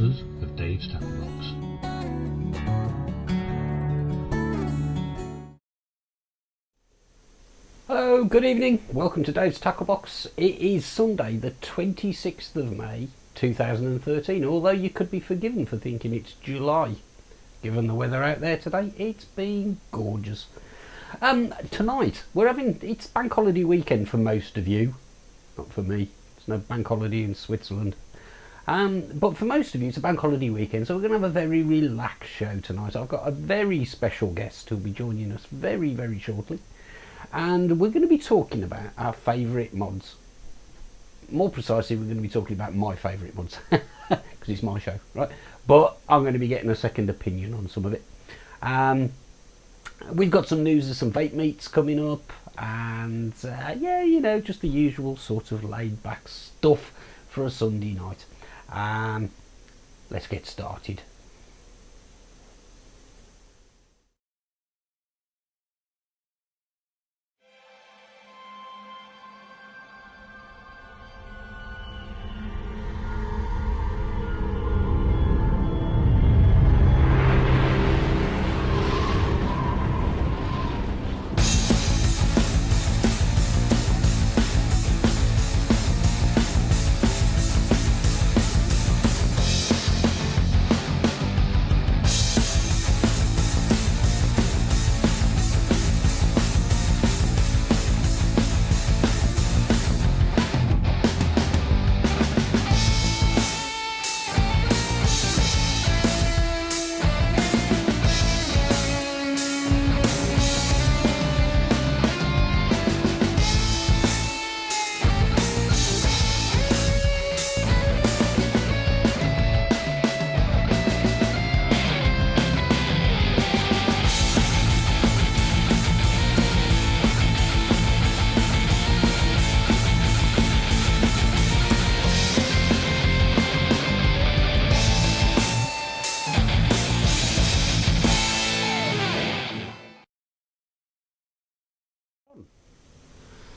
sponsors of Dave's Tackle Box. Hello, good evening. Welcome to Dave's Tackle Box. It is Sunday, the 26th of May 2013, although you could be forgiven for thinking it's July. Given the weather out there today, it's been gorgeous. Tonight, it's bank holiday weekend for most of you. Not for me. There's no bank holiday in Switzerland. But for most of you, it's a bank holiday weekend, so we're going to have a very relaxed show tonight. I've got a very special guest who'll be joining us very, very shortly. And we're going to be talking about our favourite mods. More precisely, we're going to be talking about my favourite mods. Because it's my show, right? But I'm going to be getting a second opinion on some of it. We've got some news of some vape meets coming up. And yeah, you know, just the usual sort of laid back stuff for a Sunday night. Let's get started.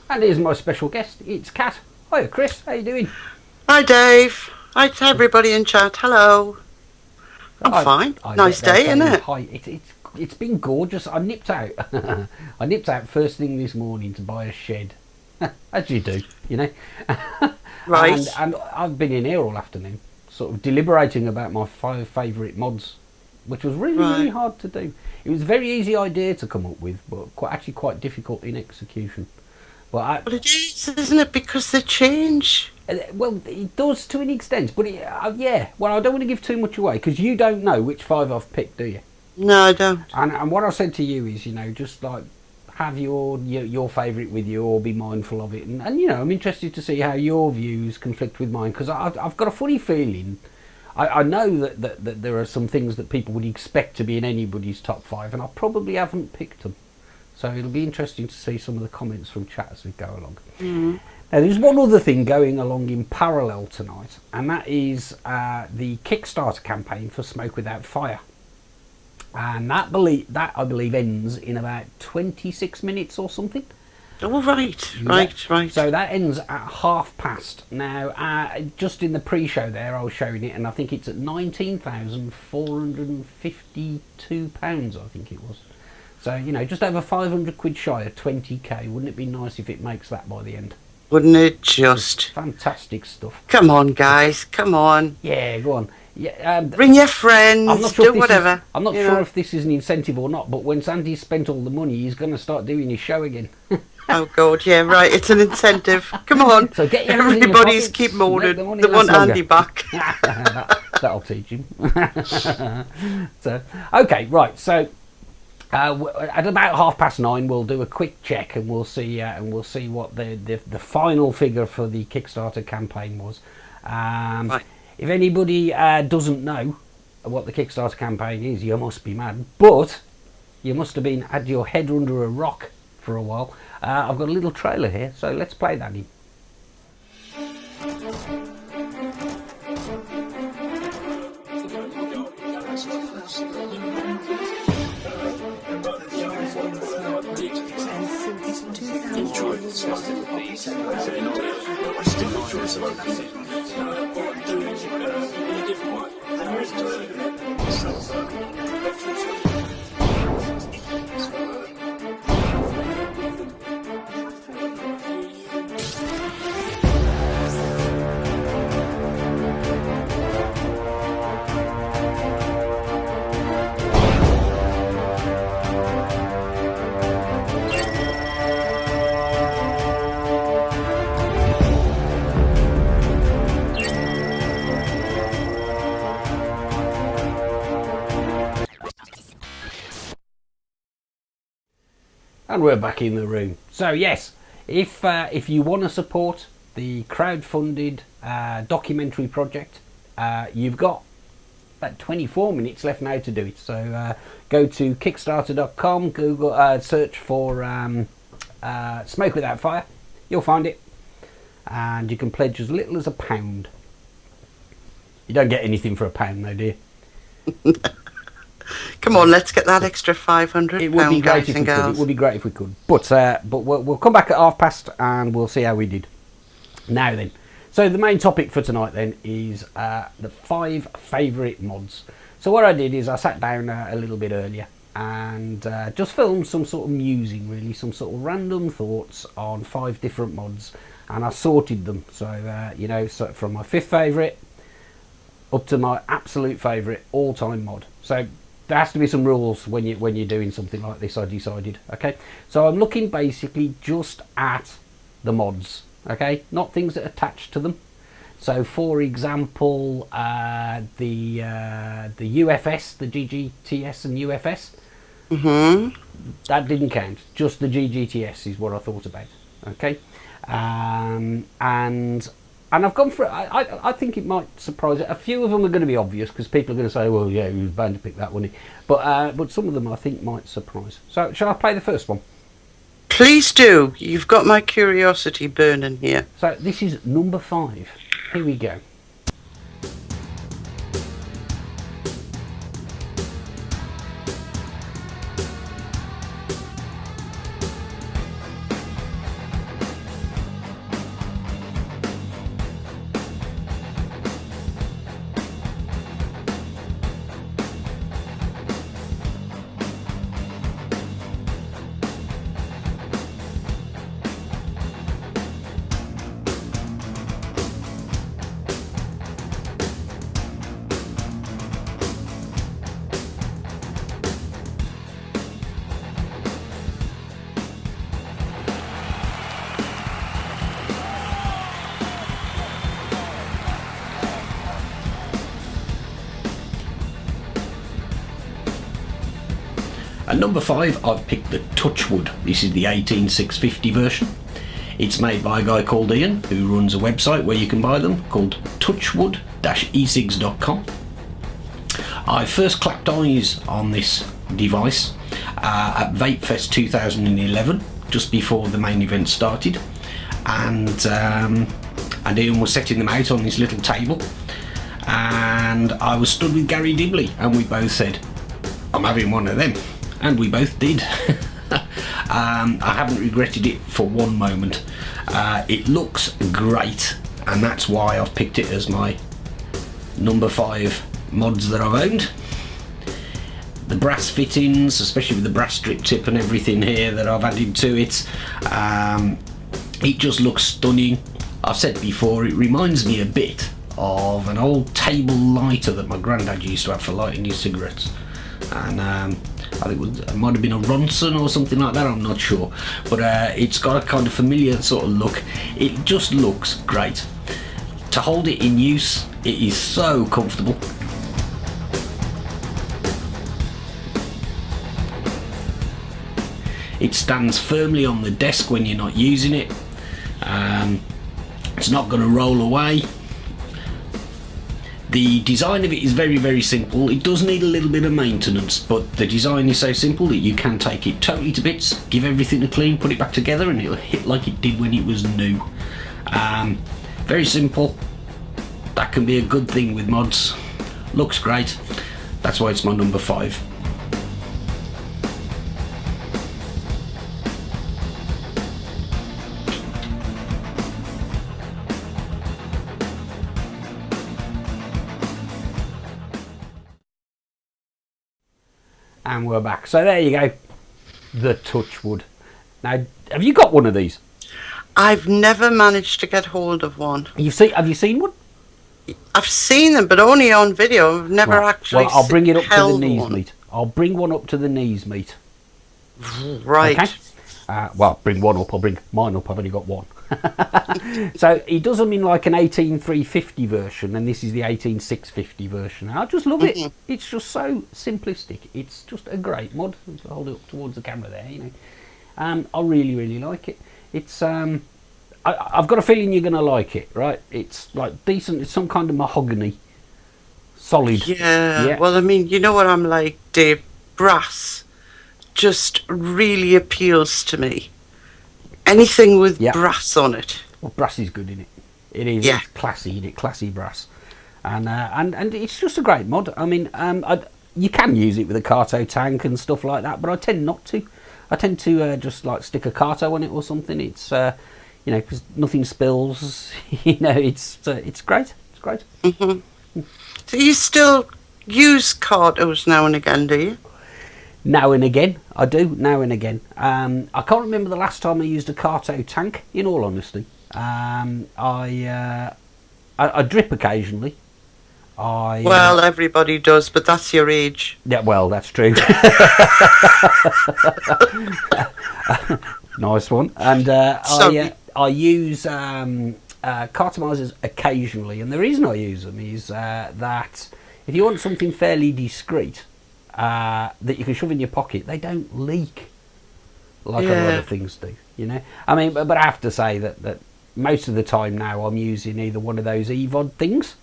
And here's my special guest, it's Kat. Hiya Chris, how you doing? Hi Dave. Hi to everybody in chat. Hello. I'm fine. Nice day, isn't it? Hi. It's been gorgeous. I nipped out. I nipped out first thing this morning to buy a shed. As you do, you know. Right. And I've been in here all afternoon, sort of deliberating about my 5 favourite mods, which was really hard to do. It was a very easy idea to come up with, but actually quite difficult in execution. Well, it is, isn't it? Because they change. Well, it does to an extent, but yeah. Well, I don't want to give too much away because you don't know which 5 I've picked, do you? No, I don't. And what I said to you is, you know, just like have your favourite with you, or be mindful of it, and you know, I'm interested to see how your views conflict with mine because I've got a funny feeling. I know that there are some things that people would expect to be in anybody's top 5, and I probably haven't picked them. So it'll be interesting to see some of the comments from chat as we go along. Mm. Now, there's one other thing going along in parallel tonight, and that is the Kickstarter campaign for Smoke Without Fire. And that I believe ends in about 26 minutes or something. Oh, right. So that ends at past. Now, just in the pre-show there, I was showing it, and I think it's at £19,452, I think it was. So, you know, just over 500 quid shy of 20k. Wouldn't it be nice if it makes that by the end? Wouldn't it just? It's fantastic stuff. Come on, guys. Come on. Yeah, go on. Yeah, bring your friends. Do whatever. I'm not sure if this is an incentive or not, but when Sandy's spent all the money, he's going to start doing his show again. Oh, God, yeah, right. It's an incentive. Come on. So get your Everybody's keep moaning. They want Andy back. That'll teach him. So, okay, right. So, at about 9:30, we'll do a quick check and we'll see what the final figure for the Kickstarter campaign was. Right. If anybody doesn't know what the Kickstarter campaign is, you must be mad. But you must have had your head under a rock for a while. I've got a little trailer here, so let's play that in. And we're back in the room. So yes, if you want to support the crowd-funded documentary project, you've got about 24 minutes left now to do it. So go to Kickstarter.com, Google, search for Smoke Without Fire. You'll find it, and you can pledge as little as £1. You don't get anything for £1 though, do you? Come on, let's get that extra £500. It would be great if we could. It would be great if we could. But we'll come back at past and we'll see how we did. Now then, so the main topic for tonight then is the 5 favourite mods. So what I did is I sat down a little bit earlier and just filmed some sort of musing, really, some sort of random thoughts on 5 different mods, and I sorted them. So you know, so from my 5th favourite up to my absolute favourite all-time mod. So there has to be some rules when you're doing something like this, I decided. Okay, so I'm looking basically just at the mods, okay, not things that attach to them. So for example, the UFS, the GGTS and UFS, that didn't count. Just the GGTS is what I thought about. Okay, and I've gone for it. I think it might surprise it. A few of them are going to be obvious because people are going to say, well, yeah, he was bound to pick that one. But some of them I think might surprise. So shall I play the first one? Please do. You've got my curiosity burning here. So this is number 5. Here we go. At number 5, I've picked the Touchwood. This is the 18650 version. It's made by a guy called Ian, who runs a website where you can buy them called touchwood-ecigs.com. I first clapped eyes on this device at Vapefest 2011, just before the main event started, and Ian was setting them out on this little table, and I was stood with Gary Dibley, and we both said, I'm having one of them. And we both did. I haven't regretted it for one moment. It looks great, and that's why I've picked it as my number 5 mods that I've owned. The brass fittings, especially with the brass strip tip and everything here that I've added to it, it just looks stunning. I've said before, it reminds me a bit of an old table lighter that my granddad used to have for lighting his cigarettes, and I think it might have been a Ronson or something like that, I'm not sure, but it's got a kind of familiar sort of look. It just looks great. To hold it in use, it is so comfortable. It stands firmly on the desk when you're not using it. It's not going to roll away. The design of it is very, very simple. It does need a little bit of maintenance, but the design is so simple that you can take it totally to bits, give everything a clean, put it back together, and it'll hit like it did when it was new. Very simple. That can be a good thing with mods. Looks great. That's why it's my number 5. And we're back. So there you go. The Touchwood. Now, have you got one of these? I've never managed to get hold of one. Have you seen one? I've seen them, but only on video. I've never actually Well, I'll bring it up to the knees one. meet. I'll bring one up to the knees meet. Right. Okay? Well, bring one up. I'll bring mine up. I've only got one. So he does them in like an 18350 version, and this is the 18650 version. I just love it. It's just so simplistic. It's just a great mod. I'll hold it up towards the camera there. I really like it. It's I've got a feeling you're going to like it, right? It's like decent. It's some kind of mahogany, solid. Yeah. Well, I mean, you know what I'm like, Dave. Brass just really appeals to me. Anything with brass on it. Well, brass is good in it. It is. Yeah. It's classy, isn't it? Classy brass, and it's just a great mod. I mean, you can use it with a Carto tank and stuff like that, but I tend not to. I tend to just like stick a Carto on it or something. It's because nothing spills. It's great. It's great. So you still use Cartos now and again, do you? Now and again, I do. Now and again, I can't remember the last time I used a Carto tank. In all honesty, I drip occasionally. Well, everybody does, but that's your age. Yeah, well, that's true. Nice one. And I use cartomizers occasionally, and the reason I use them is that if you want something fairly discreet that you can shove in your pocket, they don't leak like a lot of things do. I mean, but I have to say that most of the time now I'm using either one of those eVod things,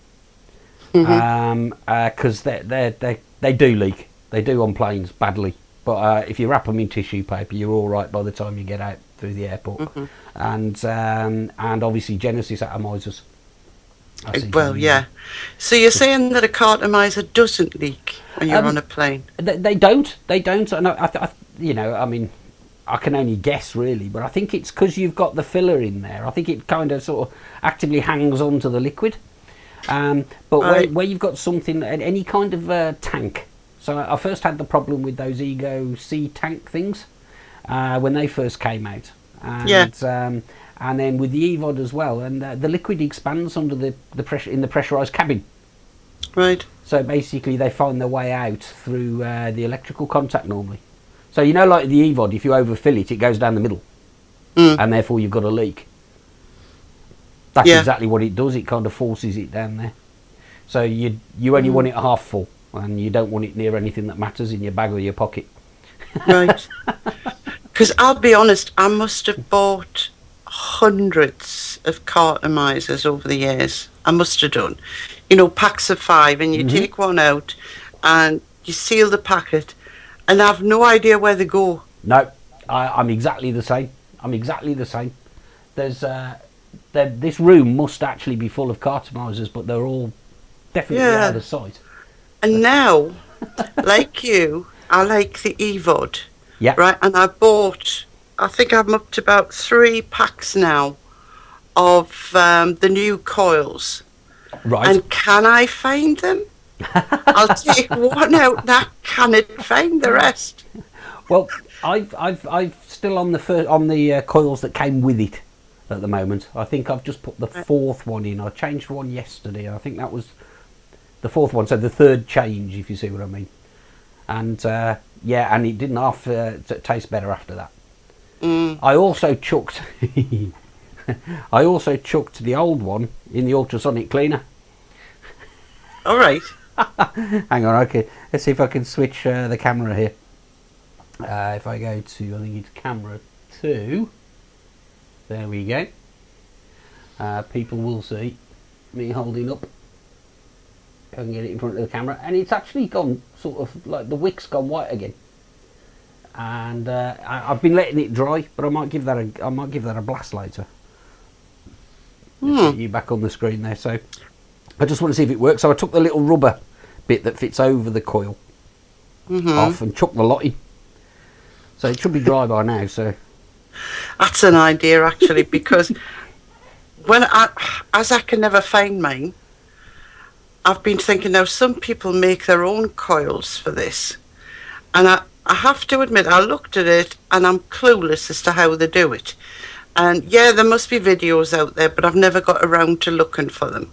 because they do leak. They do on planes badly. But if you wrap them in tissue paper, you're all right by the time you get out through the airport. And obviously Genesis atomizers. Well, yeah. So you're saying that a cartomizer doesn't leak when you're on a plane? They don't. And I mean, I can only guess really, but I think it's because you've got the filler in there. I think it kind of sort of actively hangs on to the liquid. But where you've got something, any kind of tank. So I first had the problem with those Ego C tank things when they first came out. And then with the eVod as well, and the liquid expands under the pressure in the pressurized cabin. Right. So basically, they find their way out through the electrical contact normally. So like the eVod, if you overfill it, it goes down the middle, and therefore you've got a leak. That's exactly what it does. It kind of forces it down there. So you only want it half full, and you don't want it near anything that matters in your bag or your pocket. Right. Because I'll be honest, I must have bought hundreds of cartomizers over the years. I must have done. Packs of 5, and you take one out and you seal the packet, and I have no idea where they go. No, I'm exactly the same. There's this room must actually be full of cartomizers, but they're all definitely out of sight. And now, like you, I like the eVod. Yeah. Right, and I think I'm up to about 3 packs now of the new coils. Right. And can I find them? I'll take one out and I cannot find the rest. Well, I've still on the coils that came with it at the moment. I think I've just put the 4th one in. I changed one yesterday. I think that was the 4th one, so the 3rd change, if you see what I mean. And and it didn't taste better after that. I also chucked the old one in the ultrasonic cleaner. All right. Hang on, okay. Let's see if I can switch the camera here. If I go to, I think it's camera 2. There we go. People will see me holding up. I can get it in front of the camera, and it's actually gone sort of like the wick's gone white again. And I've been letting it dry, but I might give that a blast later. Get you back on the screen there. So I just want to see if it works. So I took the little rubber bit that fits over the coil off and chucked the lot in. So it should be dry by now. So that's an idea actually, because as I can never find mine, I've been thinking now some people make their own coils for this, And I have to admit, I looked at it and I'm clueless as to how they do it. And yeah, there must be videos out there, but I've never got around to looking for them.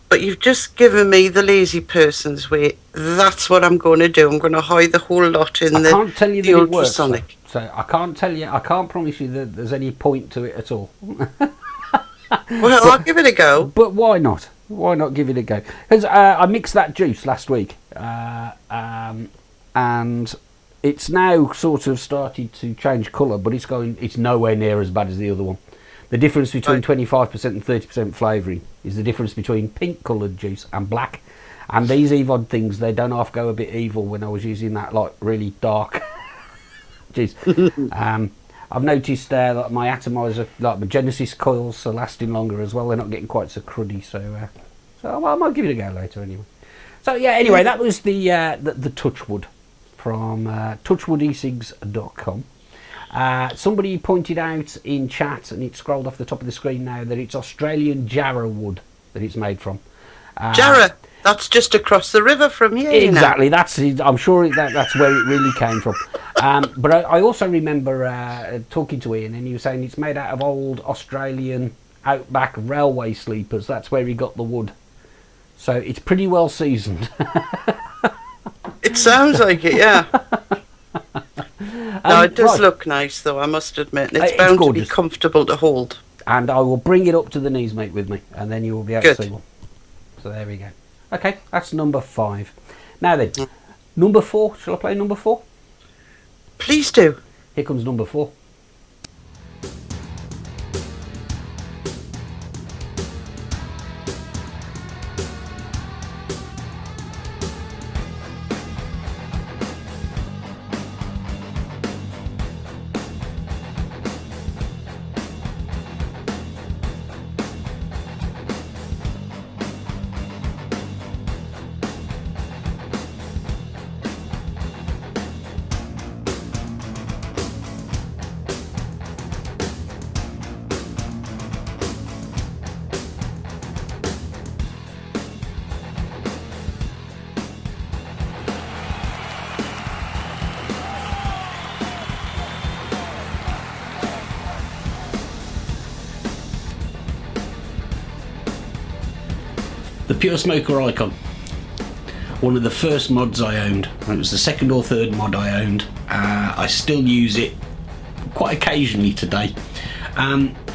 But you've just given me the lazy person's way. That's what I'm going to do. I'm going to hide the whole lot in I can't tell you the that it works. ultrasonic. So I can't tell you. I can't promise you that there's any point to it at all. Well, I'll give it a go. But why not? Why not give it a go? Because I mixed that juice last week, and it's now sort of started to change colour, but it's nowhere near as bad as the other one. The difference between 25% and 30% flavouring is the difference between pink coloured juice and black. And these eVod things, they don't half go a bit evil when I was using that like really dark juice. I've noticed that my atomizer, like my Genesis coils, are lasting longer as well. They're not getting quite so cruddy. So well, I might give it a go later anyway. So yeah, anyway, that was the Touchwood from touchwoodecigs.com. Somebody pointed out in chat, and it scrolled off the top of the screen now, that it's Australian Jarrah wood that it's made from. Jarrah, that's just across the river from here. Exactly, you know? I'm sure that's where it really came from. But I also remember talking to Ian, and he was saying it's made out of old Australian outback railway sleepers. That's where he got the wood. So it's pretty well seasoned. It sounds like it, yeah. No, it does look nice, though, I must admit. It's bound to be comfortable to hold. And I will bring it up to the knees, mate, with me, and then you will be able to see one. So there we go. Okay, that's number 5. Now then, number 4. Shall I play number 4? Please do. Here comes number 4. The Pure Smoker Icon. One of the first mods I owned. It was the second or third mod I owned. I still use it quite occasionally today.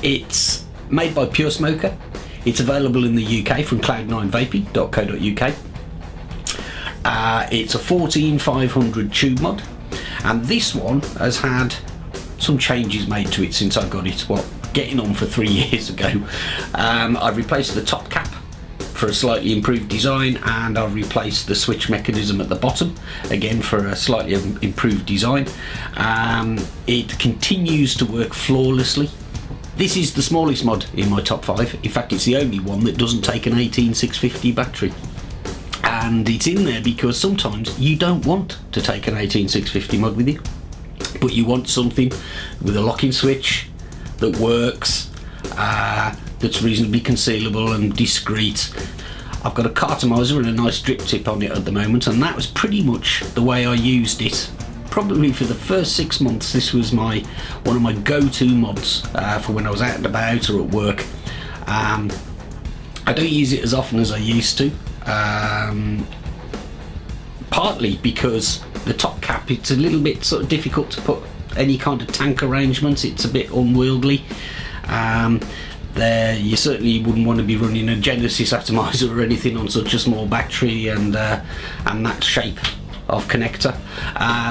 It's made by Pure Smoker. It's available in the UK from cloud9vaping.co.uk. It's a 14500 tube mod, and this one has had some changes made to it since I got it, getting on for 3 years ago. I've replaced the top cap for a slightly improved design, and I've replaced the switch mechanism at the bottom again for a slightly improved design. It continues to work flawlessly. This is the smallest mod in my top 5. In fact, it's the only one that doesn't take an 18650 battery, and it's in there because sometimes you don't want to take an 18650 mod with you, but you want something with a locking switch that works, that's reasonably concealable and discreet. I've got a cartomizer and a nice drip tip on it at the moment, and that was pretty much the way I used it. Probably for the first 6 months, this was one of my go-to mods for when I was out and about or at work. I don't use it as often as I used to, partly because the top cap, it's a little bit sort of difficult to put any kind of tank arrangement. It's a bit unwieldy. You certainly wouldn't want to be running a Genesis atomizer or anything on such a small battery and that shape of connector.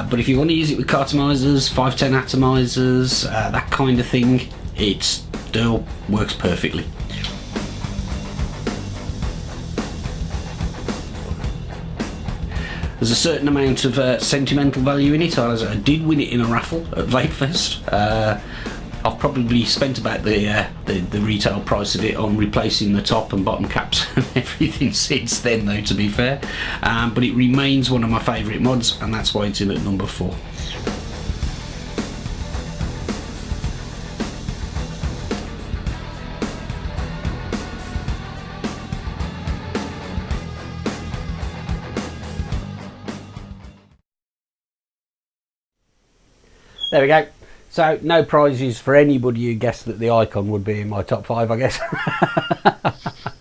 But if you want to use it with cartomizers, 510 atomizers, that kind of thing, it still works perfectly. There's a certain amount of sentimental value in it. I did win it in a raffle at VapeFest. I've probably spent about the retail price of it on replacing the top and bottom caps and everything since then, though, to be fair. But it remains one of my favourite mods, and that's why it's in at number 4. There we go. So no prizes for anybody who guessed that the Icon would be in my top 5, I guess.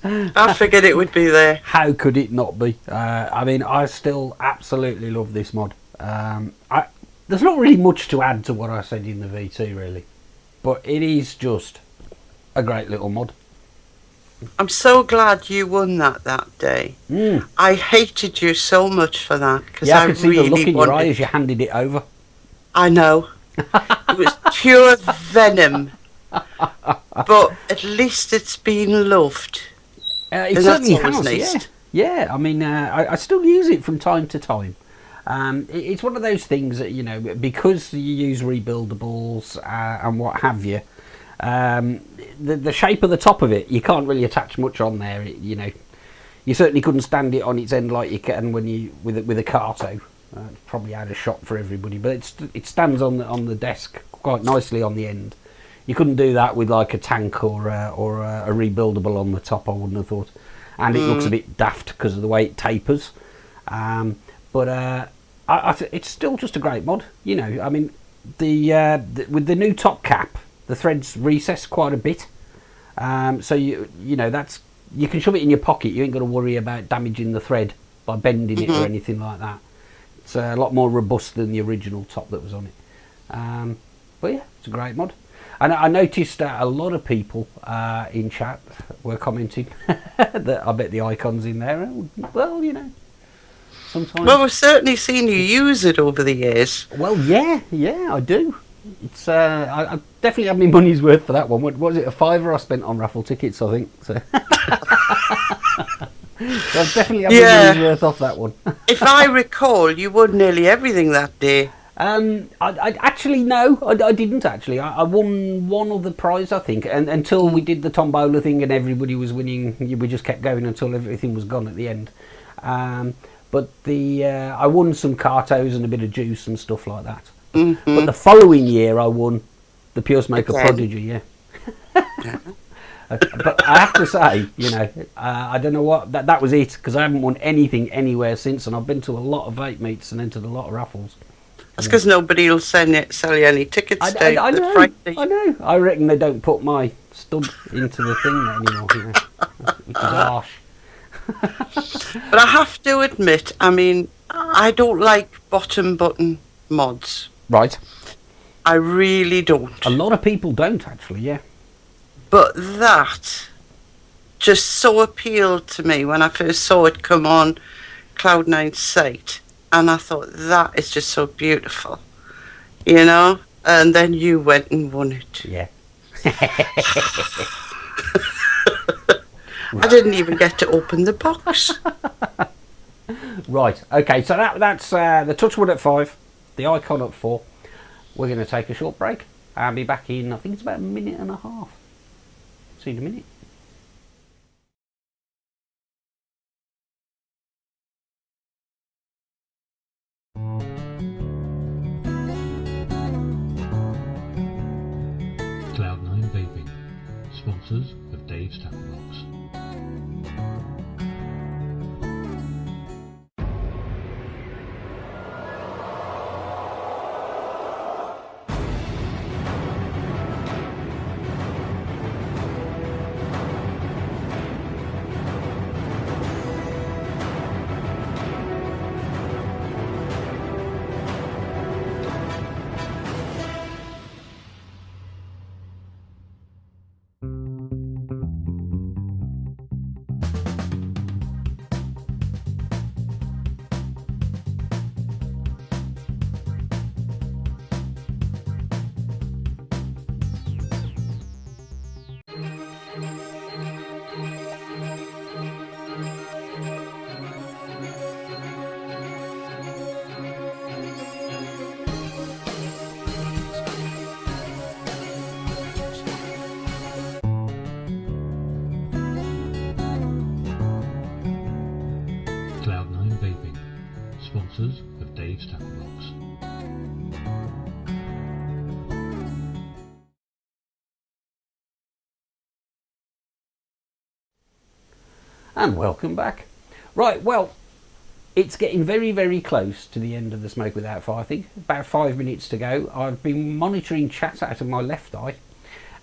I figured it would be there. How could it not be? I mean, I still absolutely love this mod. There's not really much to add to what I said in the VT, really. But it is just a great little mod. I'm so glad you won that day. I hated you so much for that. Yeah, I could see really the look in your eye wanted... as you handed it over. I know. It was pure venom. But at least it's been loved. It And certainly that's always has, nice. yeah. I mean, I still use it from time to time. It's one of those things that, you know, because you use rebuildables and what have you, the shape of the top of it, you can't really attach much on there. You know, you certainly couldn't stand it on its end like you can when you with a Carto. It's probably out of shot for everybody, but it stands on the desk quite nicely on the end. You couldn't do that with like a tank or a rebuildable on the top, I wouldn't have thought. And it looks a bit daft because of the way it tapers. But it's still just a great mod. You know, I mean, with the new top cap, the threads recess quite a bit. So you know you can shove it in your pocket. You ain't got to worry about damaging the thread by bending it or anything like that. It's a lot more robust than the original top that was on it. But yeah, it's a great mod. And I noticed that a lot of people in chat were commenting that I bet the Icon's in there. Well, you know, sometimes. Well, we've certainly seen you use it over the years. Well, yeah, I do. It's I definitely have my money's worth for that one. What was it, a $5 I spent on raffle tickets, I think. So, so I've definitely have my money's worth off that one. If I recall, you won nearly everything that day. I actually no, I didn't actually. I won one other prize, I think, and until we did the tombola thing and everybody was winning, we just kept going until everything was gone at the end. But I won some Cartos and a bit of juice and stuff like that. But the following year, I won the Pure Smoker Prodigy. Yeah. But I have to say, you know, I don't know what that was it, because I haven't won anything anywhere since, and I've been to a lot of vape meets and entered a lot of raffles. That's because nobody will sell you any tickets. I know. I reckon they don't put my stub into the thing anymore. You know, which is harsh. But I have to admit, I mean, I don't like bottom button mods. Right. I really don't. A lot of people don't, actually. Yeah. But that just so appealed to me when I first saw it come on Cloud9's site. And I thought, that is just so beautiful, you know? And then you went and won it. Yeah. I didn't even get to open the box. Right, okay, so that's the Touchwood at 5, the Icon at 4. We're going to take a short break. I'll be back in, I think it's about a minute and a half. See you in a minute. Cloud9 Vaping, sponsors of Dave's Tackle Box. Cloud9 Vaping, sponsors of Dave's Tackle Box. And welcome back. Right, well, it's getting very, very close to the end of the Smoke Without Fire thing. About 5 minutes to go. I've been monitoring chat out of my left eye,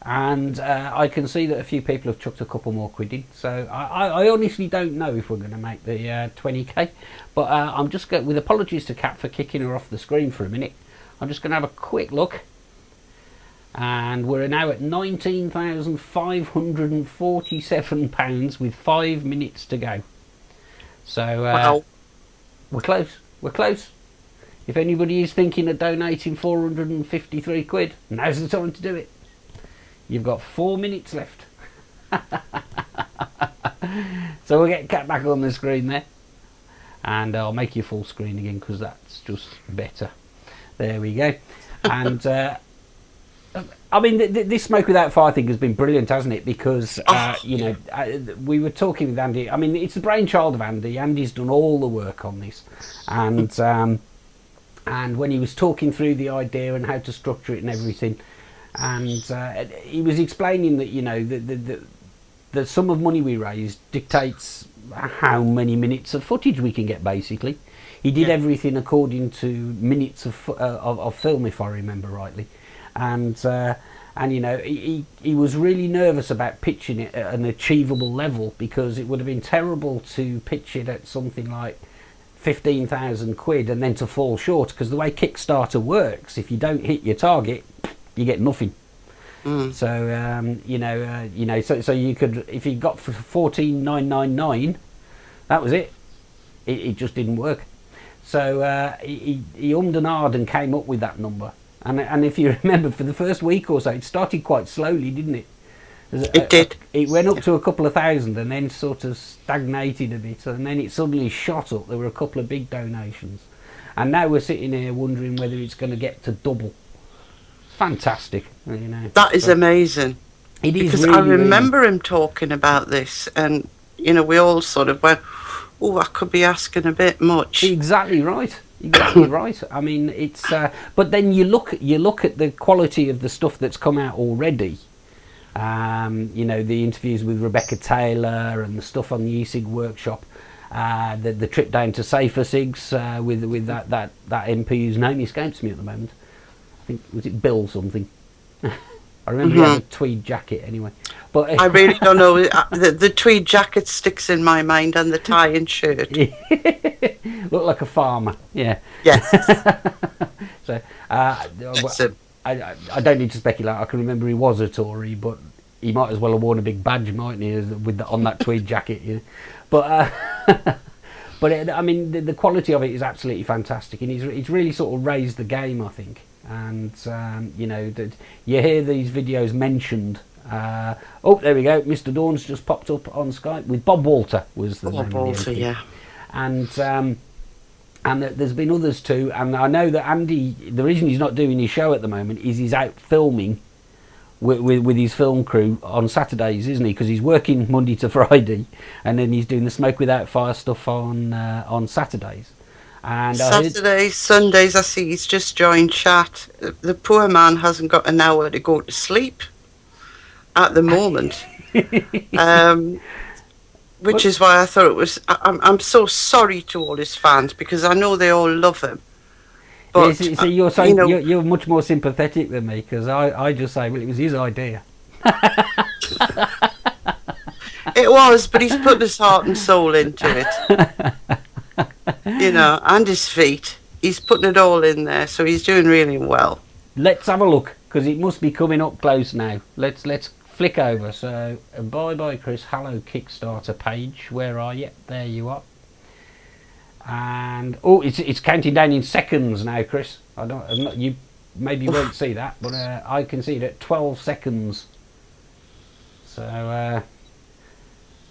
and I can see that a few people have chucked a couple more quid in. So I honestly don't know if we're going to make the 20k, but I'm just going, with apologies to Kat for kicking her off the screen for a minute, I'm just going to have a quick look. And we're now at £19,547 with 5 minutes to go. So Wow. we're close. We're close. If anybody is thinking of donating 453 quid, now's the time to do it. You've got 4 minutes left. So we'll get Kat back on the screen there. And I'll make you full screen again because that's just better. There we go. And I mean, this Smoke Without Fire thing has been brilliant, hasn't it? Because, you know, we were talking with Andy. I mean, it's the brainchild of Andy. Andy's done all the work on this. And when he was talking through the idea and how to structure it and everything, and he was explaining that, you know, the sum of money we raise dictates how many minutes of footage we can get, basically. He did everything according to minutes of film, if I remember rightly. And you know, he was really nervous about pitching it at an achievable level, because it would have been terrible to pitch it at something like 15,000 quid and then to fall short, because the way Kickstarter works, if you don't hit your target, you get nothing. So you know, so you could, if you got for 14,999, that was it. It just didn't work. So he ummed and ahed and came up with that number. And if you remember, for the first week or so, it started quite slowly, didn't it? It did. It went up to a couple of thousand and then sort of stagnated a bit, and then it suddenly shot up. There were a couple of big donations. And now we're sitting here wondering whether it's going to get to double. Fantastic, you know. That is amazing. It is, because really, I remember him talking about this, and, you know, we all sort of went, oh, I could be asking a bit much. Exactly right. Exactly right. I mean, it's but then you look at the quality of the stuff that's come out already. You know, the interviews with Rebecca Taylor and the stuff on the e-cig workshop, the trip down to Safer Cigs with that MP whose name escapes me at the moment. I think, was it Bill something? I remember he had a tweed jacket anyway. But I really don't know. The tweed jacket sticks in my mind, and the tie and shirt. Looked like a farmer, yeah. Yes. So I don't need to speculate. I can remember he was a Tory, but he might as well have worn a big badge, mightn't he, with on that tweed jacket. You know? But I mean, the quality of it is absolutely fantastic, and it's really sort of raised the game, I think. And you know, you hear these videos mentioned. Oh, there we go. Mr. Dawn's just popped up on Skype with Bob Walter. Was the Bob name Walter, of the yeah. And there's been others too. And I know that Andy, the reason he's not doing his show at the moment is he's out filming with his film crew on Saturdays, isn't he? Because he's working Monday to Friday, and then he's doing the Smoke Without Fire stuff on Saturdays. And Saturdays, Sundays, I see he's just joined chat. The poor man hasn't got an hour to go to sleep at the moment. Which is why I thought it was... I'm so sorry to all his fans, because I know they all love him. But, so you're much more sympathetic than me, because I just say, well, it was his idea. It was, but he's put his heart and soul into it. You know, and his feet. He's putting it all in there, so he's doing really well. Let's have a look, because it must be coming up close now. Let's flick over. So, bye Chris. Hello Kickstarter page. Where are you? There you are. And oh, it's counting down in seconds now, Chris. I'm not. You maybe won't see that, but I can see it at 12 seconds. So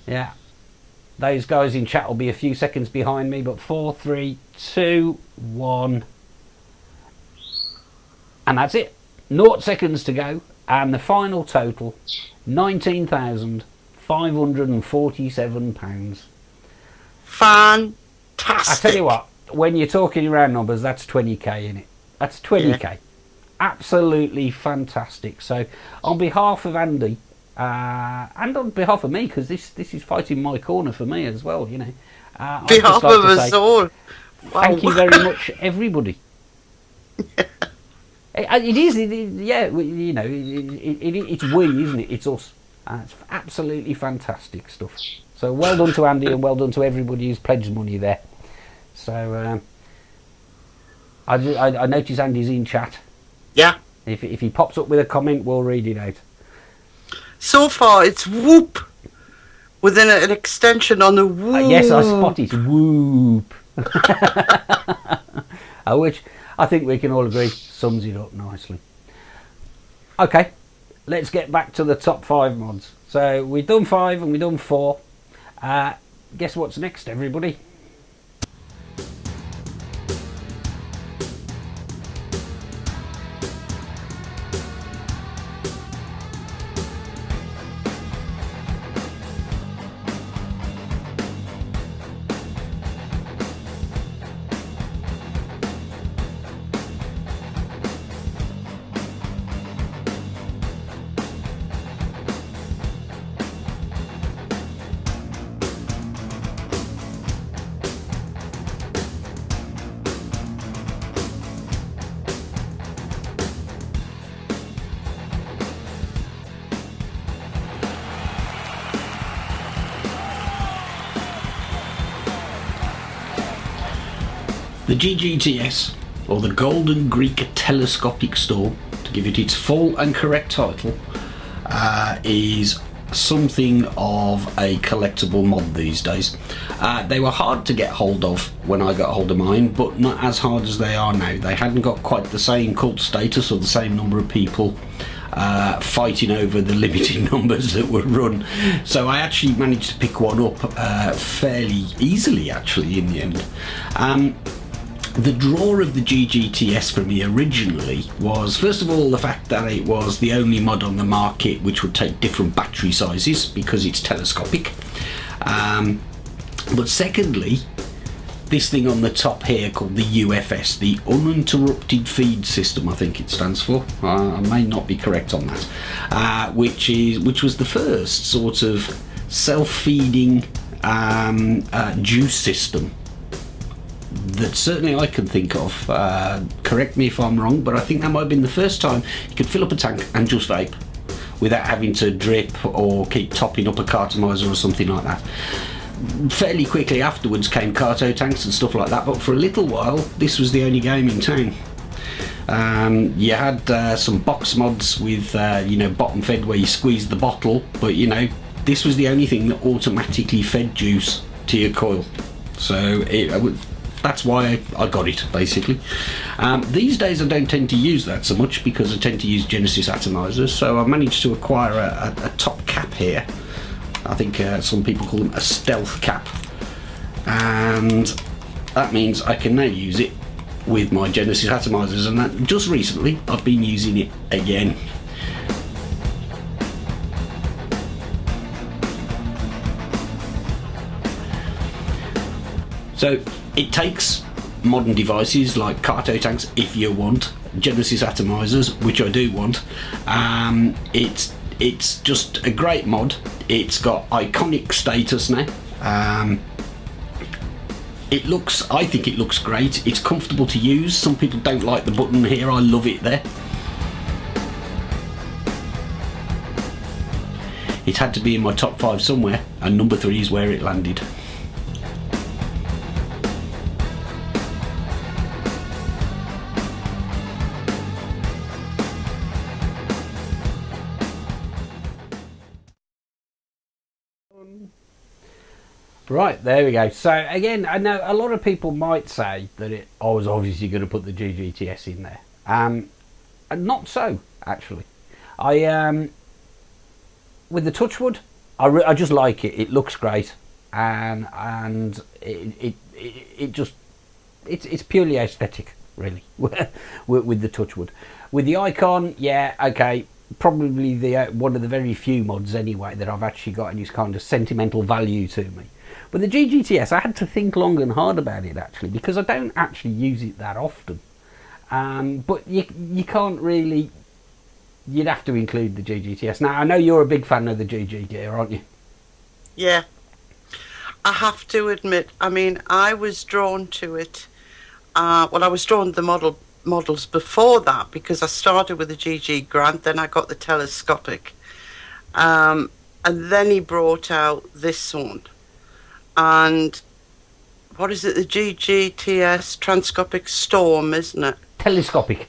yeah, those guys in chat will be a few seconds behind me. But 4, 3, 2, 1, and that's it. 0 seconds to go, and the final total, £19,547. Fantastic. I tell you what, when you're talking around numbers, that's 20k in it. That's 20k. Yeah. Absolutely fantastic. So, on behalf of Andy and on behalf of me, because this is fighting my corner for me as well, you know. I'd Behalf just like of to us say all. Wow. thank you very much, everybody. It is, yeah, you know, it's we, isn't it? It's us. It's absolutely fantastic stuff. So well done to Andy and well done to everybody who's pledged money there. So I notice Andy's in chat. Yeah. If he pops up with a comment, we'll read it out. So far, it's whoop with an extension on the whoop. Yes, I spot it. Whoop. Which I think we can all agree sums it up nicely. Okay, let's get back to the top 5 mods. So we've done 5 and we've done 4. Guess what's next, everybody? The GGTS, or the Golden Greek Telescopic Store, to give it its full and correct title, is something of a collectible mod these days. They were hard to get hold of when I got hold of mine, but not as hard as they are now. They hadn't got quite the same cult status or the same number of people fighting over the limited numbers that were run. So I actually managed to pick one up fairly easily, actually, in the end. The draw of the GGTS for me originally was, first of all, the fact that it was the only mod on the market which would take different battery sizes because it's telescopic. But secondly, this thing on the top here called the UFS, the Uninterrupted Feed System, I think it stands for. I may not be correct on that. Which was the first sort of self-feeding juice system that certainly I can think of. Correct me if I'm wrong, but I think that might have been the first time you could fill up a tank and just vape without having to drip or keep topping up a cartomizer or something like that. Fairly quickly afterwards came carto tanks and stuff like that, but for a little while this was the only game in town. You had some box mods with bottom fed where you squeeze the bottle, but this was the only thing that automatically fed juice to your coil. So that's why I got it, basically. These days I don't tend to use that so much because I tend to use Genesis atomizers, so I managed to acquire a top cap here. I think some people call them a stealth cap, and that means I can now use it with my Genesis atomizers, and that just recently I've been using it again. So it takes modern devices like carto tanks if you want, Genesis atomizers, which I do want. It's just a great mod. It's got iconic status now. I think it looks great. It's comfortable to use. Some people don't like the button here. I love it there. It had to be in my top 5 somewhere, and number 3 is where it landed. Right, there we go. So again, I know a lot of people might say that I was obviously going to put the GGTS in there. And not so, actually. I with the Touchwood, I just like it. It looks great, and it's purely aesthetic, really, with the Touchwood. With the Icon, yeah, okay, probably one of the very few mods anyway that I've actually got any kind of sentimental value to me. But the GGTS, I had to think long and hard about it, actually, because I don't actually use it that often. But you can't really you'd have to include the GGTS. Now, I know you're a big fan of the GG gear, aren't you? Yeah. I have to admit, I mean, I was drawn to it. Well, I was drawn to the models before that because I started with the GG Grant, then I got the telescopic. And then he brought out this one. And what is it? The GGTS Transcopic Storm, isn't it? Telescopic.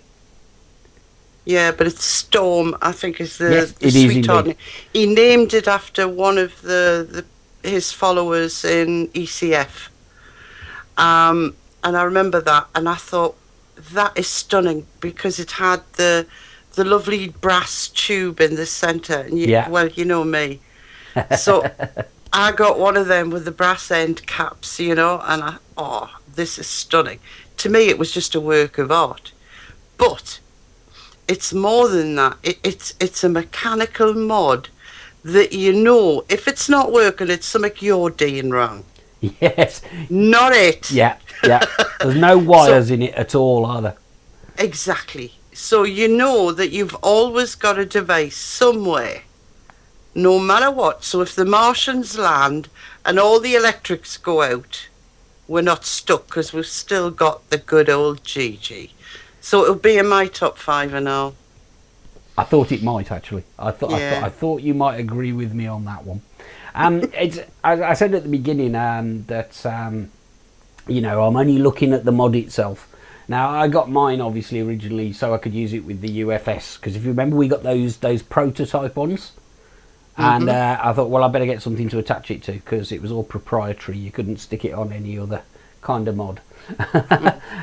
Yeah, but it's Storm, I think is the, yes, the it is sweetheart. He named it after one of his followers in ECF. And I remember that, and I thought, that is stunning, because it had the lovely brass tube in the centre. And well, you know me. So I got one of them with the brass end caps, you know, and this is stunning. To me, it was just a work of art. But it's more than that. It's a mechanical mod that, you know, if it's not working, it's something you're doing wrong. Yes. Not it. Yeah. There's no wires in it at all, are there? Exactly. So you know that you've always got a device somewhere, no matter what. So if the Martians land and all the electrics go out, we're not stuck because we've still got the good old GG. So it'll be in my top 5 and all. I thought it might, actually. I thought you might agree with me on that one. It's, as I said at the beginning, that you know, I'm only looking at the mod itself. Now, I got mine obviously originally so I could use it with the UFS, because if you remember, we got those prototype ones, and I thought, well, I better get something to attach it to, because it was all proprietary. You couldn't stick it on any other kind of mod.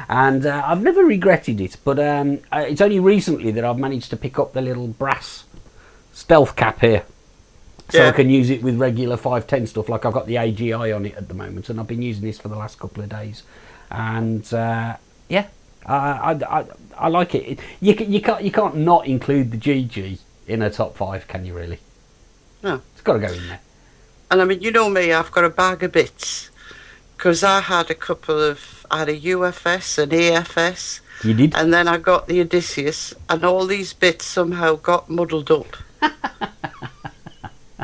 And I've never regretted it, but it's only recently that I've managed to pick up the little brass stealth cap here, so I can use it with regular 510 stuff. Like I've got the AGI on it at the moment, and I've been using this for the last couple of days, and yeah, I like it. You can't not include the GG in a top 5, can you really? No, it's got to go in there. And I mean, you know me, I've got a bag of bits, because I had a UFS, an AFS. You did? And then I got the Odysseus, and all these bits somehow got muddled up.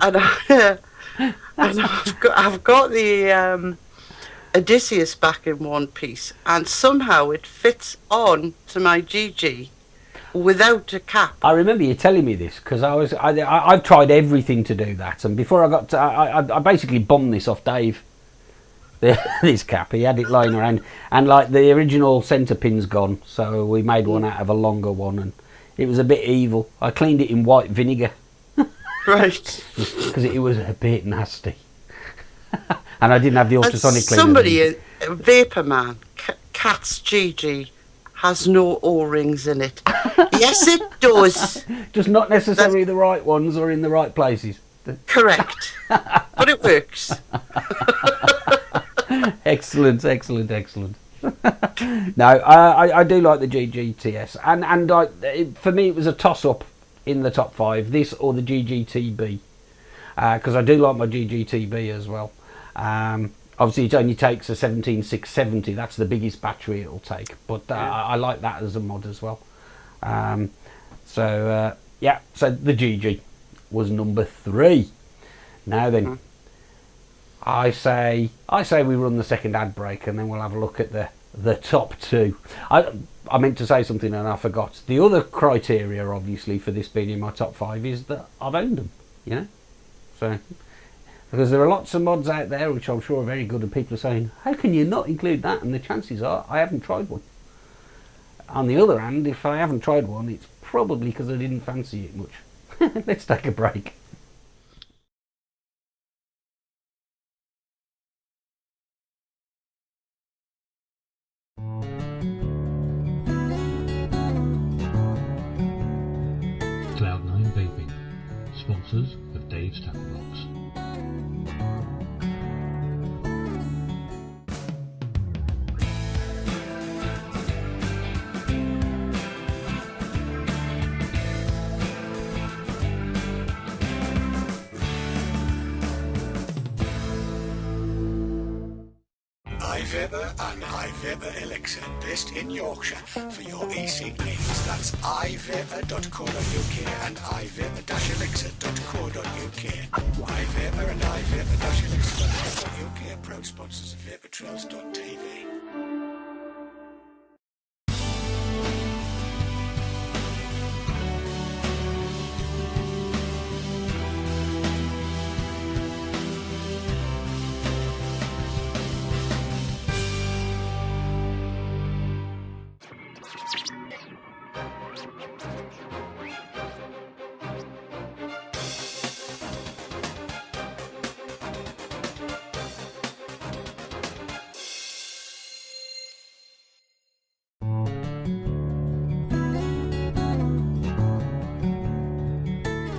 and I've got the Odysseus back in one piece, and somehow it fits on to my GG without a cap. I remember you telling me this, because I've tried everything to do that, and before I got to, I basically bombed this off Dave. This cap, he had it lying around, and like the original centre pin's gone, so we made one out of a longer one, and it was a bit evil. I cleaned it in white vinegar, right, because it was a bit nasty. And I didn't have the ultrasonic cleaner. Somebody, a Vapor Man, Cat's GG has no O-rings in it. Yes, it does. Just not necessarily the right ones or in the right places. Correct, but it works. Excellent. No, I do like the GGTS, and for me it was a toss-up in the top 5, this or the GGTB, because I do like my GGTB as well. Obviously it only takes a 17670, that's the biggest battery it'll take, but I like that as a mod as well. So the GG was number 3. Now then, I say we run the second ad break, and then we'll have a look at the top 2. I meant to say something and I forgot. The other criteria, obviously, for this being in my top 5 is that I've owned them, you know. So, because there are lots of mods out there which I'm sure are very good, and people are saying, how can you not include that? And the chances are I haven't tried one. On the other hand, if I haven't tried one, it's probably because I didn't fancy it much. Let's take a break. Cloud9 Vaping, sponsors of Dave's Tackle Box. iVapor and iVapor Elixir, based in Yorkshire, for your e-cig needs. That's iVapor.co.uk and iVapor-elixir.co.uk. iVapor and iVapor-elixir.co.uk, proud sponsors of vaportrails.tv.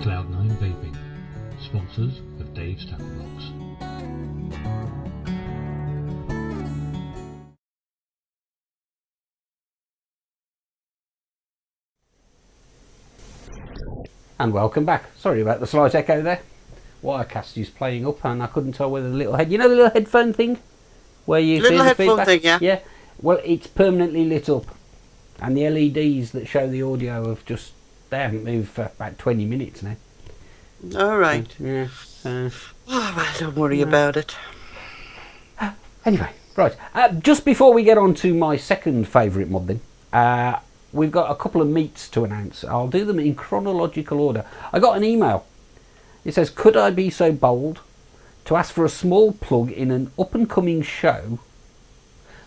Cloud9 Vaping, sponsors of Dave's Tackle Box. And welcome back. Sorry about the slight echo there. Wirecast is playing up and I couldn't tell whether the little head... You know the little headphone thing? Where you Little feel the headphone feedback? thing, yeah. Yeah. Well, it's permanently lit up. And the LEDs that show the audio have just... They haven't moved for about 20 minutes now. All right. Yeah. Oh, well, don't worry about it. Anyway, right. Just before we get on to my second favourite mod then, we've got a couple of meets to announce. I'll do them in chronological order. I got an email. It says, could I be so bold to ask for a small plug in an up-and-coming show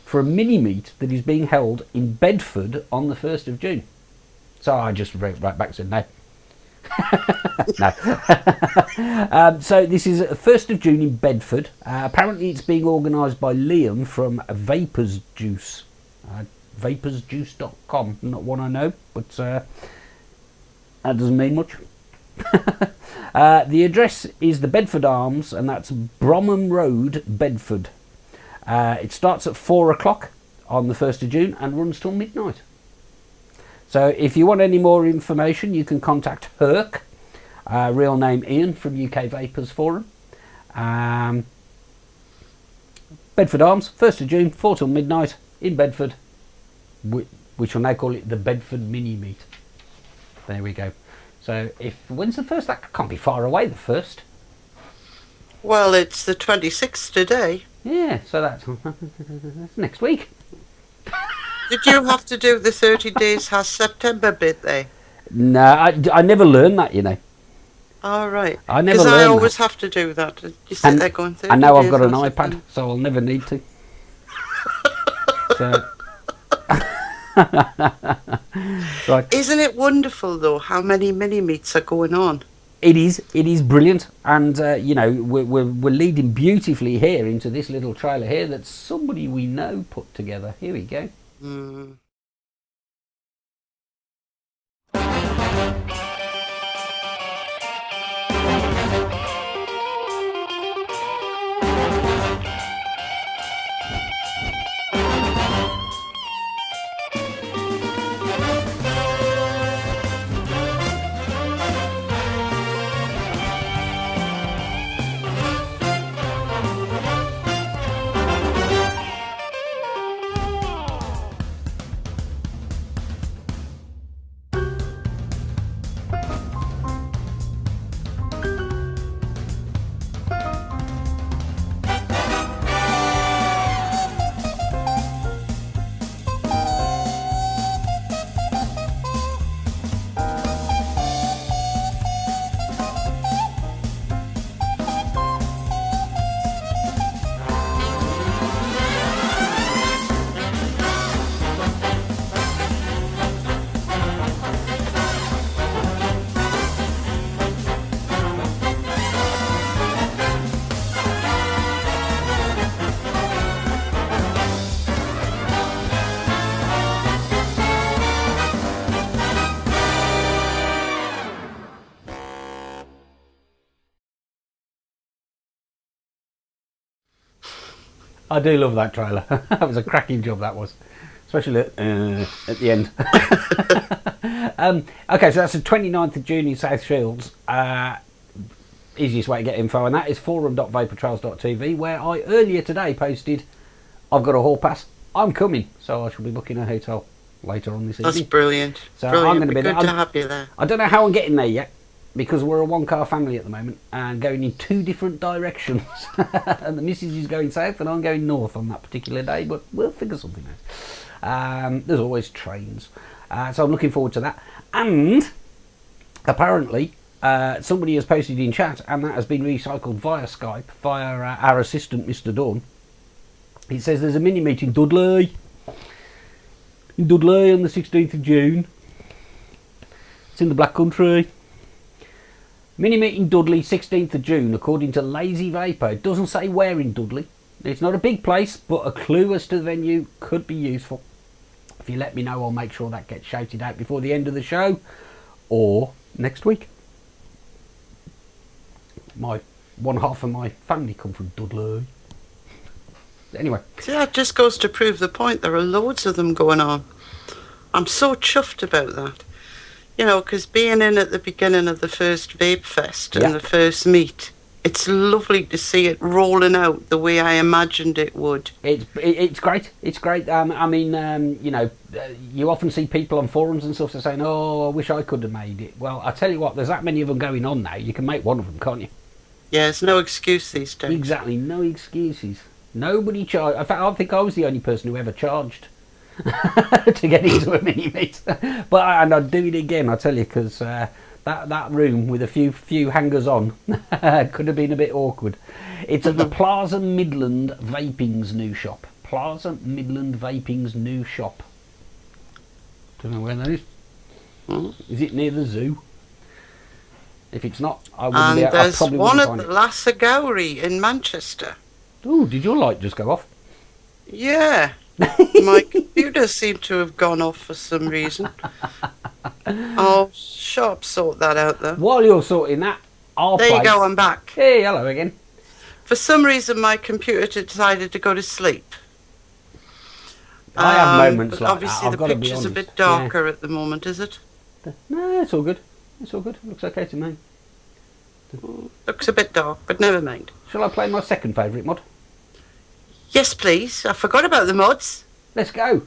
for a mini-meet that is being held in Bedford on the 1st of June? So I just wrote right back and said no. No. So this is 1st of June in Bedford. Apparently it's being organised by Liam from Vapors Juice. Vaporsjuice.com. Not one I know, but that doesn't mean much. The address is the Bedford Arms, and that's Bromham Road, Bedford. It starts at 4 o'clock on the 1st of June and runs till midnight. So if you want any more information, you can contact Herc, real name Ian from UK Vapors Forum. Bedford Arms, 1st of June, 4 till midnight in Bedford. We shall now call it the Bedford Mini Meet. There we go. So when's the first? That can't be far away, the first. Well, it's the 26th today. Yeah, so that's next week. Did you have to do the 30 days has September bit there? No, I never learned that, you know. All right. I never Because I learned always that. have to do that. You sit there going 30 And now I've days got an has iPad, September. so I'll never need to. So. Right. Isn't it wonderful, though, how many mini-meets are going on? It is brilliant, and you know, we're leading beautifully here into this little trailer here that somebody we know put together. Here we go. Mm. I do love that trailer. That was a cracking job, that was. Especially at the end. Okay, so that's the 29th of June in South Shields. Easiest way to get info on that is forum.vaportrails.tv, where I earlier today posted I've got a hall pass. I'm coming, so I shall be booking a hotel later on this evening. That's brilliant. So Brilliant. I'm going to be Good there. to have you there. I don't know how I'm getting there yet, because we're a one-car family at the moment and going in 2 different directions. And the missus is going south and I'm going north on that particular day, but we'll figure something out. There's always trains. So I'm looking forward to that. And apparently somebody has posted in chat, and that has been recycled via Skype, via our assistant, Mr. Dawn. It says there's a mini-meet in Dudley on the 16th of June. It's in the Black Country. Mini-meet in Dudley, 16th of June, according to Lazy Vapor. It doesn't say where in Dudley. It's not a big place, but a clue as to the venue could be useful. If you let me know, I'll make sure that gets shouted out before the end of the show or next week. One half of my family come from Dudley. Anyway. See, that just goes to prove the point. There are loads of them going on. I'm so chuffed about that. You know, because being in at the beginning of the first Vape Fest and the first meet, it's lovely to see it rolling out the way I imagined it would. It's great. It's great. I mean, you know, you often see people on forums and stuff that saying, "Oh, I wish I could have made it." Well, I tell you what, there's that many of them going on now. You can make one of them, can't you? Yeah, there's no excuse these days. Exactly, no excuses. Nobody charged. In fact, I think I was the only person who ever charged to get into a mini meet. But I'd do it again, I tell you, because that room with a few hangers on could have been a bit awkward. It's at the Plaza Midland Vaping's new shop. Plaza Midland Vaping's new shop. Don't know where that is. Is it near the zoo? If it's not, I wouldn't and be. there's I probably one wouldn't at find the Lasagowry in Manchester. Oh, did your light just go off? Yeah. My computer seemed to have gone off for some reason. I'll sort that out though. While you're sorting that, There you go, I'm back. Hey, hello again. For some reason my computer decided to go to sleep. I have moments but like obviously that. I've the got to be picture's a honest. bit darker at the moment, is it? No, it's all good. It's all good. Looks okay to me. Looks a bit dark, but never mind. Shall I play my second favourite mod? Yes, please. I forgot about the mods. Let's go.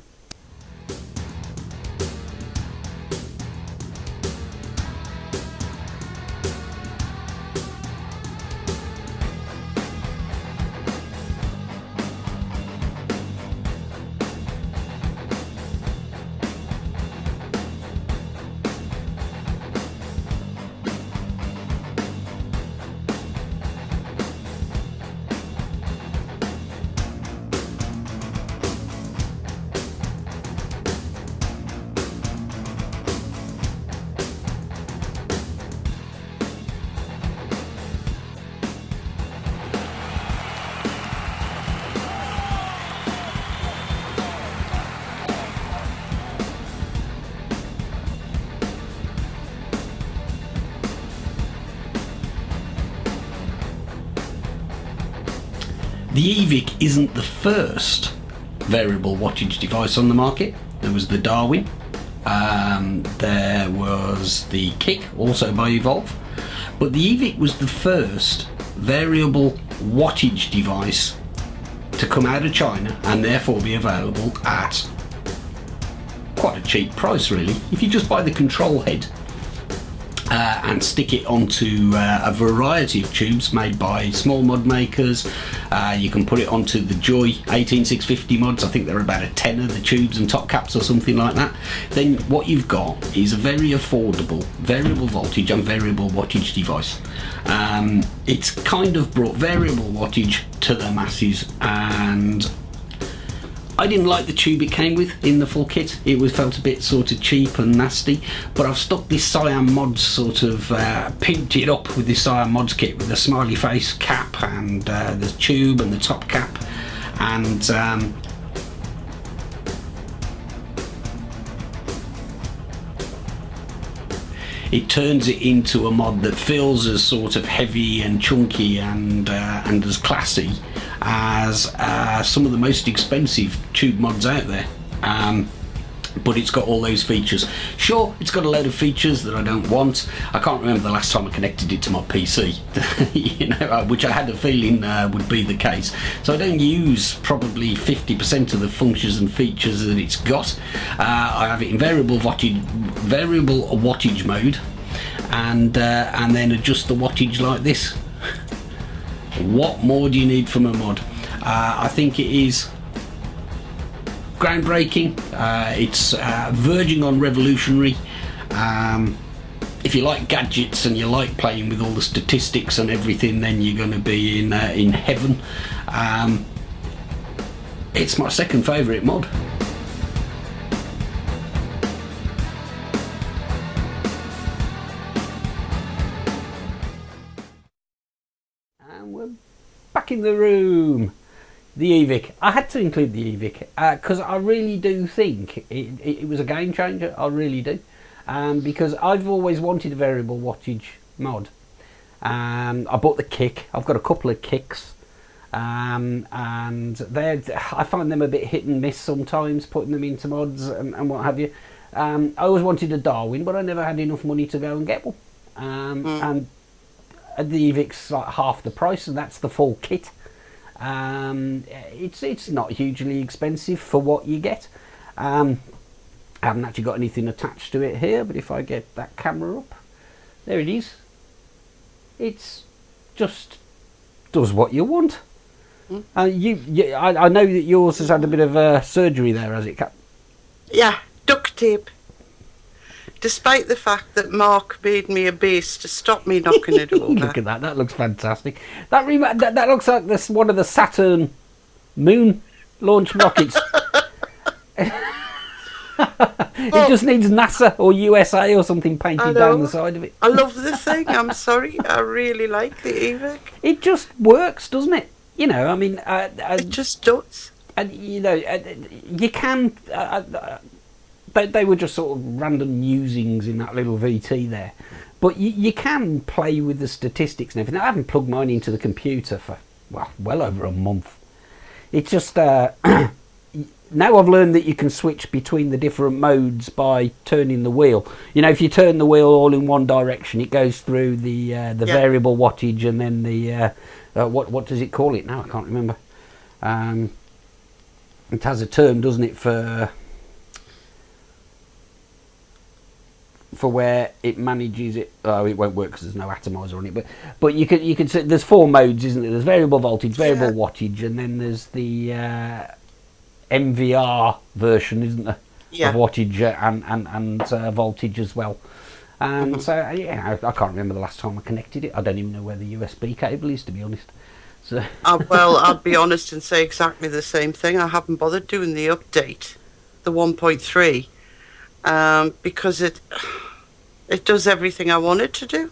The eVic isn't the first variable wattage device on the market. There was the Darwin, there was the Kick, also by Evolve, but the eVic was the first variable wattage device to come out of China and therefore be available at quite a cheap price really. If you just buy the control head and stick it onto a variety of tubes made by small mod makers. You can put it onto the Joy 18650 mods. I think they're about a tenner, the tubes and top caps or something like that. Then what you've got is a very affordable variable voltage and variable wattage device. It's kind of brought variable wattage to the masses, and I didn't like the tube it came with in the full kit. It felt a bit sort of cheap and nasty, but I've stuck this Cyan Mods sort of pimped it up with this Cyan Mods kit with the smiley face cap and the tube and the top cap, and it turns it into a mod that feels as sort of heavy and chunky and as classy as some of the most expensive tube mods out there. but it's got all those features. Sure, it's got a load of features that I don't want. I can't remember the last time I connected it to my PC, which I had a feeling would be the case. So I don't use probably 50% of the functions and features that it's got. I have it in variable wattage mode, and then adjust the wattage like this. What more do you need from a mod? I think it is groundbreaking. It's verging on revolutionary. If you like gadgets and you like playing with all the statistics and everything, then you're going to be in heaven. It's my second favourite mod. And we're back in the room. The eVic. I had to include the eVic because I really do think it was a game changer. I really do. Because I've always wanted a variable wattage mod. I bought the kick. I've got a couple of kicks. And I find them a bit hit and miss sometimes, putting them into mods and what have you. I always wanted a Darwin, but I never had enough money to go and get one. And the eVic's like half the price, and that's the full kit. It's not hugely expensive for what you get. I haven't actually got anything attached to it here, but if I get that camera up, there it is. It's just does what you want. I know that yours has had a bit of surgery there, has it, Cap? Yeah, duct tape. Despite the fact that Mark made me a base to stop me knocking it over. Look at that. That looks fantastic. That looks like this one of the Saturn moon launch rockets. It just needs NASA or USA or something painted down the side of it. I love the thing. I'm sorry. I really like the eVic. It just works, doesn't it? You know, I mean... it just does. And, you know, you can... They were just sort of random musings in that little VT there. But you can play with the statistics and everything. I haven't plugged mine into the computer for, well over a month. It's just... now I've learned that you can switch between the different modes by turning the wheel. You know, if you turn the wheel all in one direction, it goes through the variable wattage and then the... what does it call it now? I can't remember. It has a term, doesn't it, for where it manages it. Oh, it won't work because there's no atomizer on it. But you could say there's 4 modes, isn't there? There's variable voltage, variable wattage, and then there's the MVR version, isn't there? Of wattage and voltage as well. And so I can't remember the last time I connected it. I don't even know where the USB cable is, to be honest. So well, I'll be honest and say exactly the same thing. I haven't bothered doing the update, the 1.3. Because it does everything I want it to do.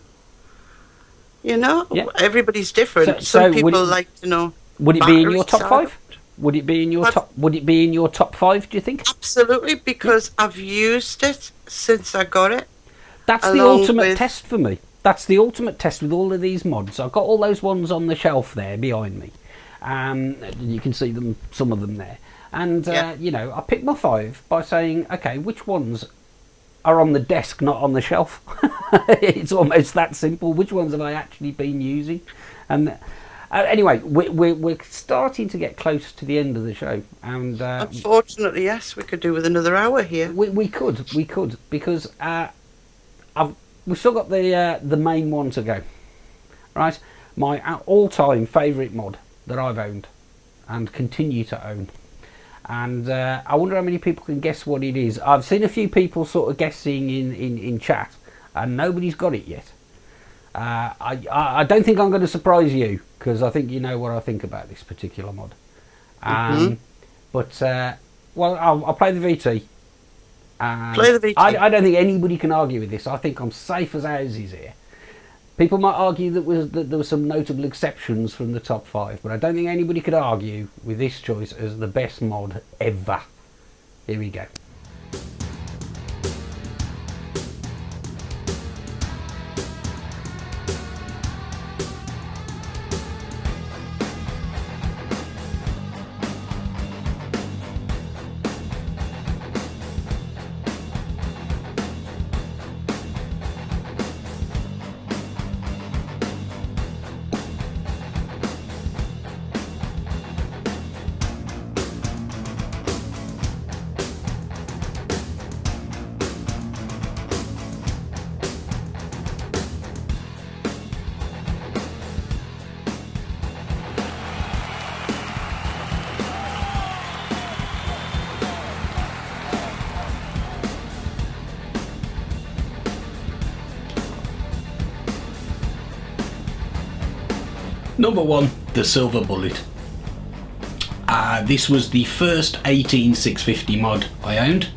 You know, everybody's different. Some people like to know. Would it be in your top 5? Would it be in your top? Would it be in your top 5? Do you think? Absolutely, because I've used it since I got it. That's the ultimate test for me. That's the ultimate test with all of these mods. I've got all those ones on the shelf there behind me. You can see them, some of them there. And, you know, I picked my 5 by saying, okay, which ones are on the desk, not on the shelf? It's almost that simple. Which ones have I actually been using? And anyway, we're starting to get close to the end of the show. And unfortunately, yes, we could do with another hour here. We could, because we've still got the main one to go. Right? My all-time favourite mod that I've owned and continue to own. And I wonder how many people can guess what it is. I've seen a few people sort of guessing in chat, and nobody's got it yet. I don't think I'm going to surprise you, because I think you know what I think about this particular mod. But, well, I'll play the VT. Play the VT. I don't think anybody can argue with this. I think I'm safe as houses here. People might argue that there were some notable exceptions from the top 5, but I don't think anybody could argue with this choice as the best mod ever. Here we go. Number 1, the Silver Bullet. This was the first 18650 mod I owned.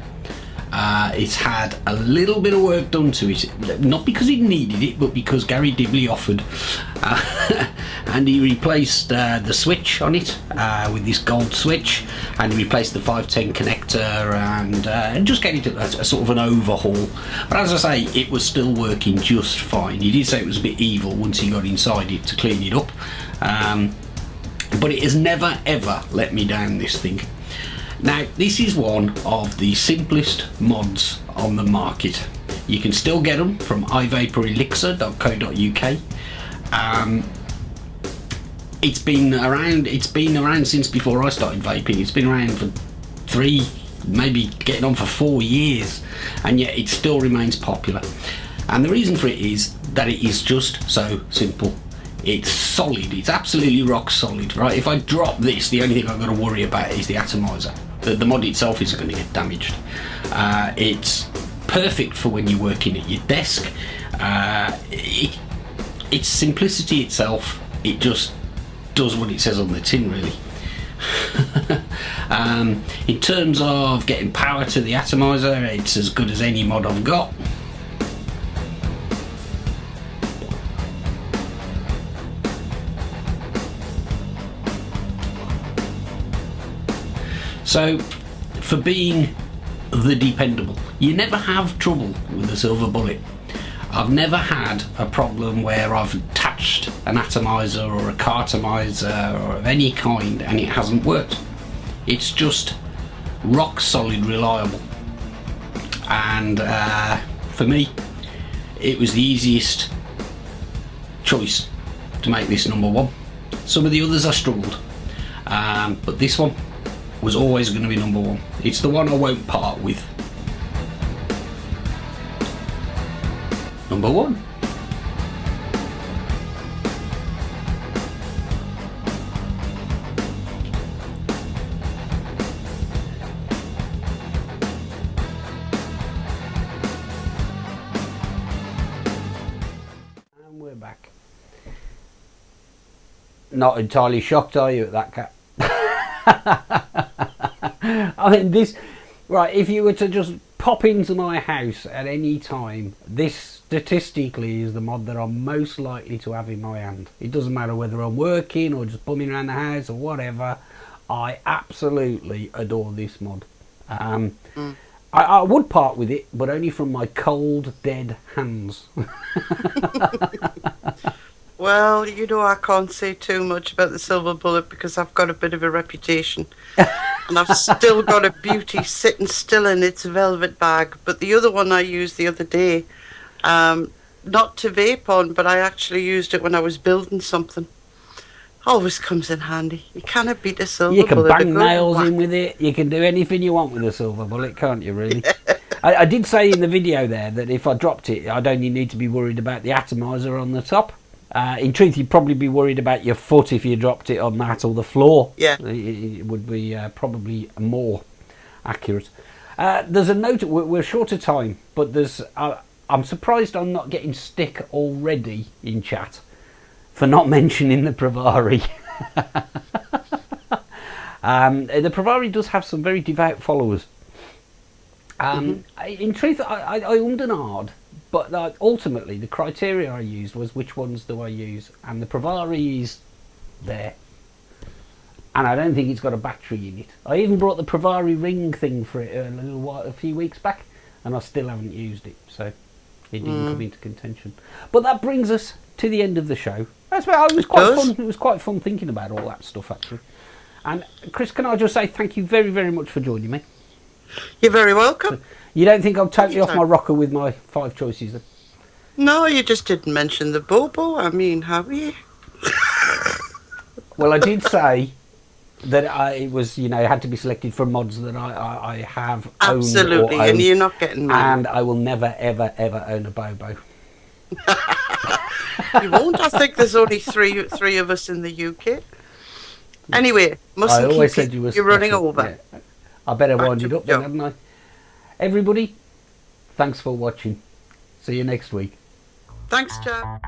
It's had a little bit of work done to it, not because it needed it, but because Gary Dibley offered, and he replaced the switch on it with this gold switch, and he replaced the 510 connector, and just gave it a sort of an overhaul. But as I say, it was still working just fine. He did say it was a bit evil once he got inside it to clean it up, but it has never ever let me down, this thing. Now, this is one of the simplest mods on the market. You can still get them from ivaporelixir.co.uk. It's been around since before I started vaping. It's been around for 3, maybe getting on for 4 years, and yet it still remains popular. And the reason for it is that it is just so simple. It's solid, it's absolutely rock solid, right? If I drop this, the only thing I've got to worry about is the atomizer. The mod itself isn't going to get damaged. It's perfect for when you're working at your desk. It's simplicity itself. It just does what it says on the tin, really. In terms of getting power to the atomizer, it's as good as any mod I've got. So, for being the dependable, you never have trouble with the Silver Bullet. I've never had a problem where I've attached an atomizer or a cartomizer or of any kind and it hasn't worked. It's just rock solid reliable, and for me it was the easiest choice to make this number 1. Some of the others I struggled, but this one was always going to be number 1. It's the one I won't part with. Number 1. And we're back. Not entirely shocked, are you, at that, Cat? I mean, this, right, if you were to just pop into my house at any time, this statistically is the mod that I'm most likely to have in my hand. It doesn't matter whether I'm working or just bumming around the house or whatever. I absolutely adore this mod. I would part with it, but only from my cold, dead hands. Well, you know, I can't say too much about the Silver Bullet because I've got a bit of a reputation. And I've still got a beauty sitting still in its velvet bag. But the other one I used the other day, not to vape on, but I actually used it when I was building something. Always comes in handy. You cannot beat a Silver Bullet. You can bang nails in with it. You can do anything you want with a Silver Bullet, can't you, really? I did say in the video there that if I dropped it, I'd only need to be worried about the atomizer on the top. In truth, you'd probably be worried about your foot if you dropped it on that or the floor. Yeah. It would be probably more accurate. There's a note, we're short of time, but there's. I'm surprised I'm not getting stick already in chat for not mentioning the Pravari. The Pravari does have some very devout followers. In truth, I ummed and ahed. But ultimately, the criteria I used was which ones do I use, and the Pravari is there, and I don't think it's got a battery in it. I even brought the Pravari ring thing for it a few weeks back, and I still haven't used it, so it didn't come into contention. But that brings us to the end of the show. It was quite fun. It was quite fun thinking about all that stuff, actually. And Chris, can I just say thank you very, very much for joining me? You're very welcome. So, you don't think I'm totally off my rocker with my 5 choices then? No, you just didn't mention the Bobo. I mean, have you? Well, I did say that it was, it had to be selected from mods that I have absolutely, owned or and you're not getting mine. And I will never, ever, ever own a Bobo. You won't. I think there's only three of us in the UK. Anyway, I always said you were you're running over. Yeah. I better wind it up then, hadn't I? Everybody, thanks for watching. See you next week. Thanks, Jack.